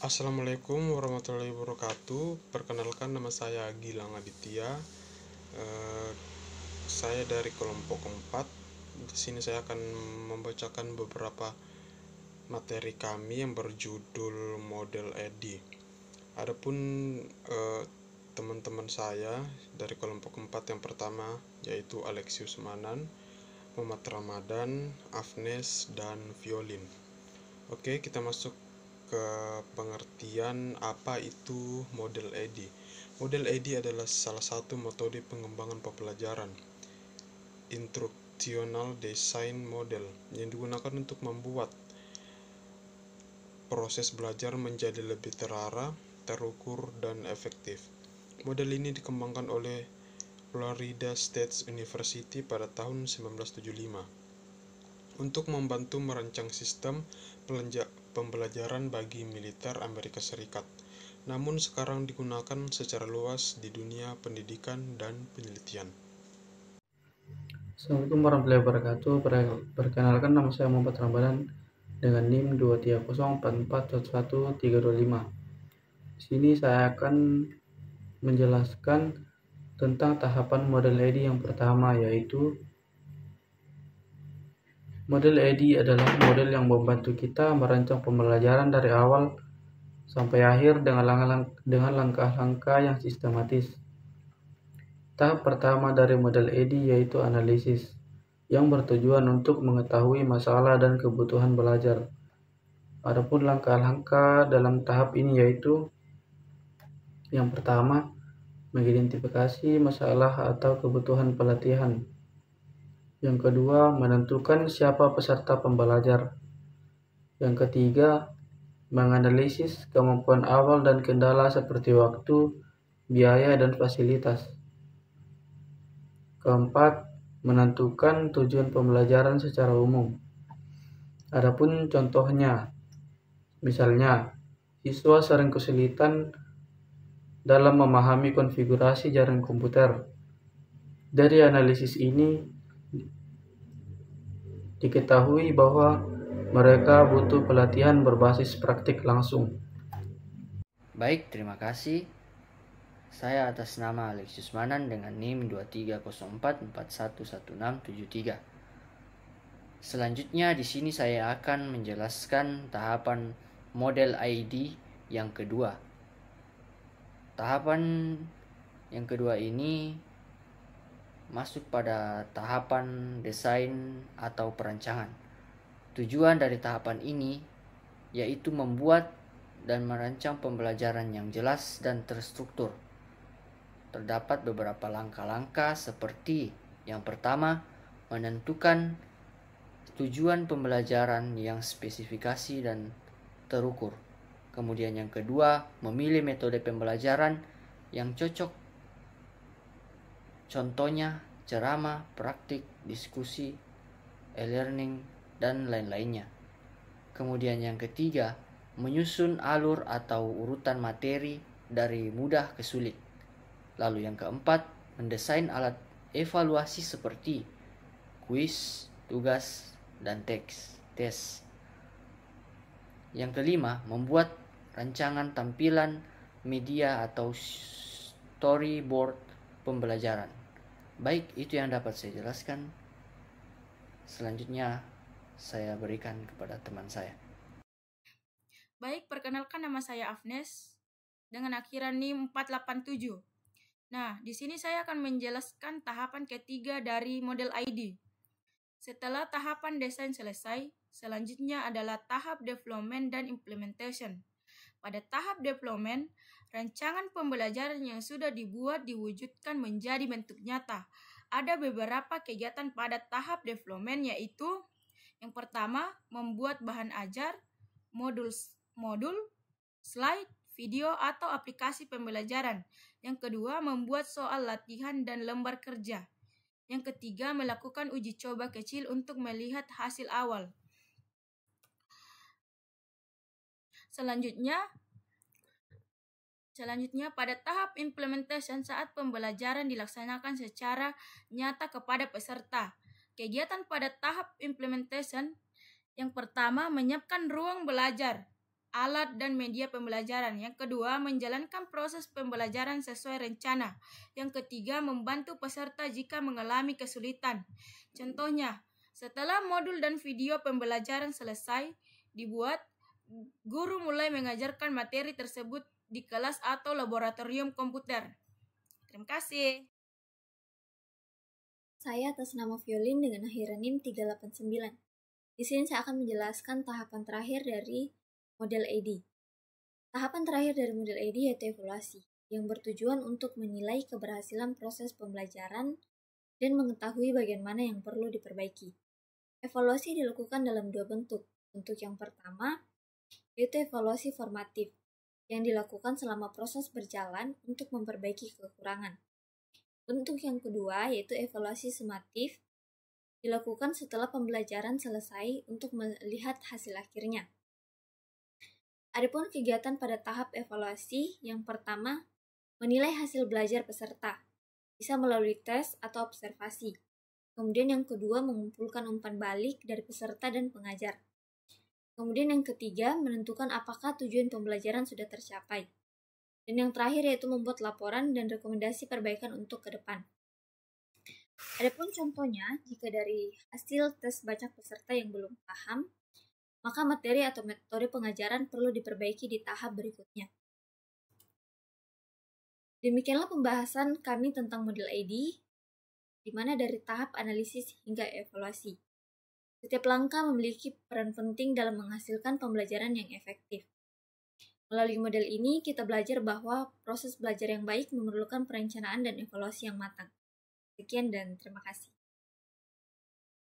Assalamualaikum warahmatullahi wabarakatuh. Perkenalkan, nama saya Gilang Aditya. Eh, saya dari kelompok 4. Di sini saya akan membacakan beberapa materi kami yang berjudul Model EDI. Adapun eh, teman-teman saya dari kelompok 4 yang pertama yaitu Alexius Manan, Muhammad Ramadan, Afnes, dan Violin. Oke, kita masuk ke pengertian apa itu model EDI. Model EDI adalah salah satu metode pengembangan pembelajaran Instructional Design Model yang digunakan untuk membuat proses belajar menjadi lebih terarah, terukur, dan efektif. Model ini dikembangkan oleh Florida State University pada tahun 1975 untuk membantu merancang sistem pembelajaran bagi militer Amerika Serikat, namun sekarang digunakan secara luas di dunia pendidikan dan penelitian. Assalamualaikum warahmatullahi wabarakatuh. Perkenalkan, nama saya Muhammad Ramadan dengan NIM 23044111325. Di sini saya akan menjelaskan tentang tahapan model EDI yang pertama, yaitu model EDI adalah model yang membantu kita merancang pembelajaran dari awal sampai akhir dengan langkah-langkah yang sistematis. Tahap pertama dari model EDI yaitu analisis, yang bertujuan untuk mengetahui masalah dan kebutuhan belajar. Adapun langkah-langkah dalam tahap ini yaitu yang pertama, mengidentifikasi masalah atau kebutuhan pelatihan. Yang kedua, menentukan siapa peserta pembelajar. Yang ketiga, menganalisis kemampuan awal dan kendala seperti waktu, biaya, dan fasilitas. Keempat, menentukan tujuan pembelajaran secara umum. Adapun contohnya, misalnya, siswa sering kesulitan dalam memahami konfigurasi jaringan komputer. Dari analisis ini diketahui bahwa mereka butuh pelatihan berbasis praktik langsung. Baik, terima kasih. Saya atas nama Alexius Manan dengan NIM 23044111673. Selanjutnya di sini saya akan menjelaskan tahapan model ID yang kedua. Tahapan yang kedua ini masuk pada tahapan desain atau perancangan. Tujuan dari tahapan ini yaitu membuat dan merancang pembelajaran yang jelas dan terstruktur. Terdapat beberapa langkah-langkah seperti yang pertama, menentukan tujuan pembelajaran yang spesifikasi dan terukur. Kemudian yang kedua, memilih metode pembelajaran yang cocok. Contohnya, ceramah, praktik, diskusi, e-learning, dan lain-lainnya. Kemudian yang ketiga, menyusun alur atau urutan materi dari mudah ke sulit. Lalu yang keempat, mendesain alat evaluasi seperti kuis, tugas, dan tes. Yang kelima, membuat rancangan tampilan media atau storyboard pembelajaran. Baik, itu yang dapat saya jelaskan. Selanjutnya saya berikan kepada teman saya. Baik, perkenalkan, nama saya Afnes dengan akhiran NIM 487. Nah, di sini saya akan menjelaskan tahapan ketiga dari model ID. Setelah tahapan desain selesai, selanjutnya adalah tahap development dan implementation. Pada tahap development, rancangan pembelajaran yang sudah dibuat diwujudkan menjadi bentuk nyata. Ada beberapa kegiatan pada tahap development, yaitu yang pertama, membuat bahan ajar, modul, slide, video, atau aplikasi pembelajaran. Yang kedua, membuat soal latihan dan lembar kerja. Yang ketiga, melakukan uji coba kecil untuk melihat hasil awal. Selanjutnya, pada tahap implementation, saat pembelajaran dilaksanakan secara nyata kepada peserta. Kegiatan pada tahap implementation yang pertama, menyiapkan ruang belajar. alat dan media pembelajaran. Yang kedua, menjalankan proses pembelajaran sesuai rencana. Yang ketiga, membantu peserta jika mengalami kesulitan. Contohnya, setelah modul dan video pembelajaran selesai dibuat, guru mulai mengajarkan materi tersebut di kelas atau laboratorium komputer. Terima kasih. Saya atas nama Violin dengan akhiran NIM 389. Di sini saya akan menjelaskan tahapan terakhir dari model AD. Tahapan terakhir dari model AD yaitu evaluasi, yang bertujuan untuk menilai keberhasilan proses pembelajaran dan mengetahui bagian mana yang perlu diperbaiki. Evaluasi dilakukan dalam dua bentuk. Bentuk yang pertama yaitu evaluasi formatif, yang dilakukan selama proses berjalan untuk memperbaiki kekurangan. Bentuk yang kedua yaitu evaluasi sumatif, dilakukan setelah pembelajaran selesai untuk melihat hasil akhirnya. Adapun kegiatan pada tahap evaluasi, yang pertama, menilai hasil belajar peserta, bisa melalui tes atau observasi. Kemudian yang kedua, mengumpulkan umpan balik dari peserta dan pengajar. Kemudian yang ketiga, menentukan apakah tujuan pembelajaran sudah tercapai. Dan yang terakhir yaitu membuat laporan dan rekomendasi perbaikan untuk ke depan. Adapun contohnya, jika dari hasil tes banyak peserta yang belum paham, maka materi atau metode pengajaran perlu diperbaiki di tahap berikutnya. Demikianlah pembahasan kami tentang model AD, di mana dari tahap analisis hingga evaluasi. Setiap langkah memiliki peran penting dalam menghasilkan pembelajaran yang efektif. Melalui model ini, kita belajar bahwa proses belajar yang baik memerlukan perencanaan dan evaluasi yang matang. Sekian dan terima kasih.